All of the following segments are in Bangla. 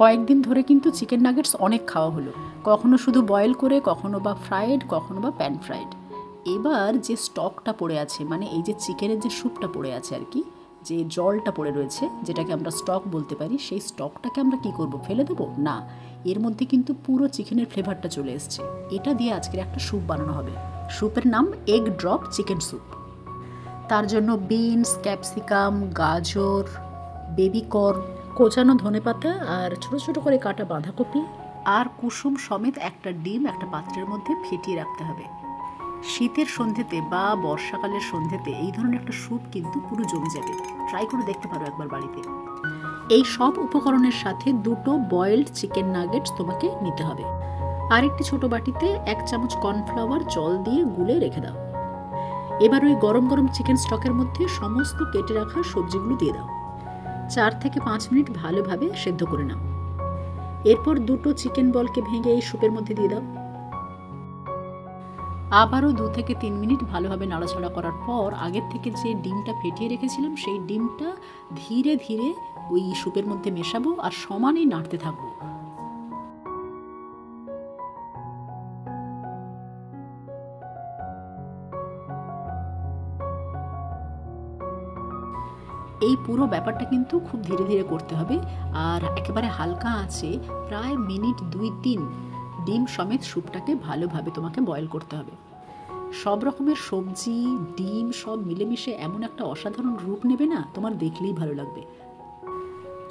কয়েকদিন ধরে কিন্তু চিকেন নাগেটস অনেক খাওয়া হলো, কখনো শুধু বয়েল করে, কখনো বা ফ্রাইড, কখনো বা প্যান ফ্রাইড। এবার যে স্টকটা পড়ে আছে, মানে এই যে চিকেনের যে স্যুপটা পড়ে আছে আর কি, যে জলটা পড়ে রয়েছে, যেটাকে আমরা স্টক বলতে পারি, সেই স্টকটাকে আমরা কি করব, ফেলে দেবো না। এর মধ্যে কিন্তু পুরো চিকেনের ফ্লেভারটা চলে এসছে। এটা দিয়ে আজকের একটা স্যুপ বানানো হবে। স্যুপের নাম এগ ড্রপ চিকেন স্যুপ। তার জন্য বিনস, ক্যাপসিকাম, গাজর, বেবি কর্ন, কোচানো ধনেপাতা আর ছোটো ছোটো করে কাটা বাঁধাকপি আর কুসুম সমেত একটা ডিম একটা পাত্রের মধ্যে ফেটিয়ে রাখতে হবে। শীতের সন্ধ্যেতে বা বর্ষাকালের সন্ধ্যেতে এই ধরনের একটা স্যুপ কিন্তু পুরো জমে যাবে। ট্রাই করে দেখতে পারো একবার বাড়িতে। এই সব উপকরণের সাথে 2টো বয়েলড চিকেন নাগেটস তোমাকে নিতে হবে। আর একটি ছোটো বাটিতে 1 চামচ কর্নফ্লাওয়ার জল দিয়ে গুলে রেখে দাও। এবার ওই গরম গরম চিকেন স্টকের মধ্যে সমস্ত কেটে রাখা সবজিগুলো দিয়ে দাও। 4 থেকে 5 মিনিট ভালোভাবে সেদ্ধ করে নাও। এরপর 2টো চিকেন বলকে ভেঙে এই স্যুপের মধ্যে দিয়ে দাও। আবারও 2 থেকে 3 মিনিট ভালোভাবে নাড়াচাড়া করার পর আগের থেকে যে ডিমটা ফেটিয়ে রেখেছিলাম সেই ডিমটা ধীরে ধীরে ওই স্যুপের মধ্যে মেশাবো আর সমানেই নাড়তে থাকবো। এই পুরো ব্যাপারটা কিন্তু খুব ধীরে ধীরে করতে হবে আর একেবারে হালকা আছে, প্রায় মিনিট 2-3 ডিম সমেত স্যুপটাকে ভালোভাবে তোমাকে বয়েল করতে হবে। সব রকমের সবজি, ডিম সব মিলেমিশে এমন একটা অসাধারণ রূপ নেবে না, তোমার দেখলেই ভালো লাগবে।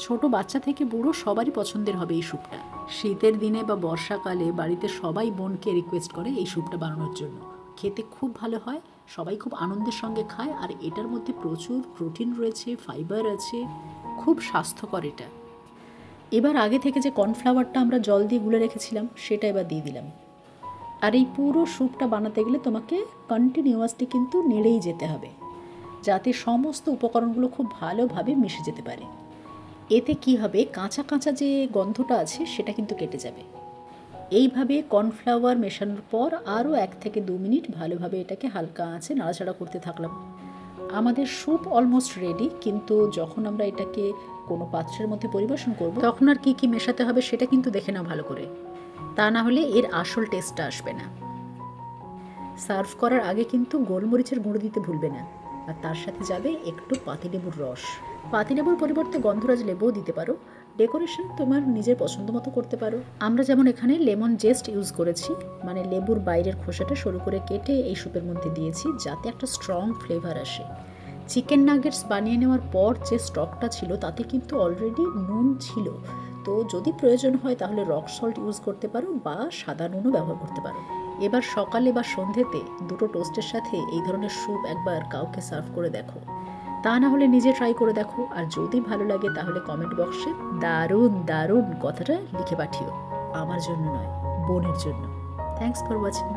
ছোট বাচ্চা থেকে বুড়ো সবারই পছন্দের হবে এই স্যুপটা। শীতের দিনে বা বর্ষাকালে বাড়িতে সবাই বোনকে রিকোয়েস্ট করে এই স্যুপটা বানানোর জন্য। খেতে খুব ভালো হয়, সবাই খুব আনন্দের সঙ্গে খায় আর এটার মধ্যে প্রচুর প্রোটিন রয়েছে, ফাইবার আছে, খুব স্বাস্থ্যকর এটা। এবার আগে থেকে যে কর্নফ্লাওয়ারটা আমরা জল দিয়ে গুলে রেখেছিলাম সেটা এবার দিয়ে দিলাম। আর এই পুরো স্যুপটা বানাতে গেলে তোমাকে কন্টিনিউয়াসলি কিন্তু নেড়েই যেতে হবে, যাতে সমস্ত উপকরণগুলো খুব ভালোভাবে মিশে যেতে পারে। এতে কি হবে, কাঁচা কাঁচা যে গন্ধটা আছে সেটা কিন্তু কেটে যাবে। এইভাবে কর্নফ্লাওয়ার মেশানোর পর আরও 1 থেকে 2 মিনিট ভালোভাবে এটাকে হালকা আঁচে নাড়াচাড়া করতে থাকলাম। আমাদের স্যুপ অলমোস্ট রেডি, কিন্তু যখন আমরা এটাকে কোনো পাত্রের মধ্যে পরিবেশন করব তখন আর কি মেশাতে হবে সেটা কিন্তু দেখে নাও ভালো করে, তা না হলে এর আসল টেস্টটা আসবে না। সার্ভ করার আগে কিন্তু গোলমরিচের গুঁড়ো দিতে ভুলবে না, আর তার সাথে যাবে একটু পাতিলেবুর রস। পাতিলেবুর পরিবর্তে গন্ধরাজ লেবুও দিতে পারো। ডেকোরেশন তোমার নিজের পছন্দ মতো করতে পারো। আমরা যেমন এখানে লেমন জেস্ট ইউজ করেছি, মানে লেবুর বাইরের খোসাটা সরু করে কেটে এই স্যুপের মধ্যে দিয়েছি যাতে একটা স্ট্রং ফ্লেভার আসে। চিকেন নাগেটস বানিয়ে নেওয়ার পর যে স্টকটা ছিল তাতে কিন্তু অলরেডি নুন ছিল, তো যদি প্রয়োজন হয় তাহলে রক সল্ট ইউজ করতে পারো বা সাদা নুনও ব্যবহার করতে পারো। এবার সকালে বা সন্ধ্যেতে 2টো টোস্টের সাথে এই ধরনের স্যুপ একবার কাউকে সার্ভ করে দেখো, তা না হলে নিজে ট্রাই করে দেখো। আর যদি ভালো লাগে তাহলে কমেন্ট বক্সে দারুণ দারুণ কথাটা লিখে পাঠিও। আমার জন্য নয়, বোনের জন্য। Thanks for watching.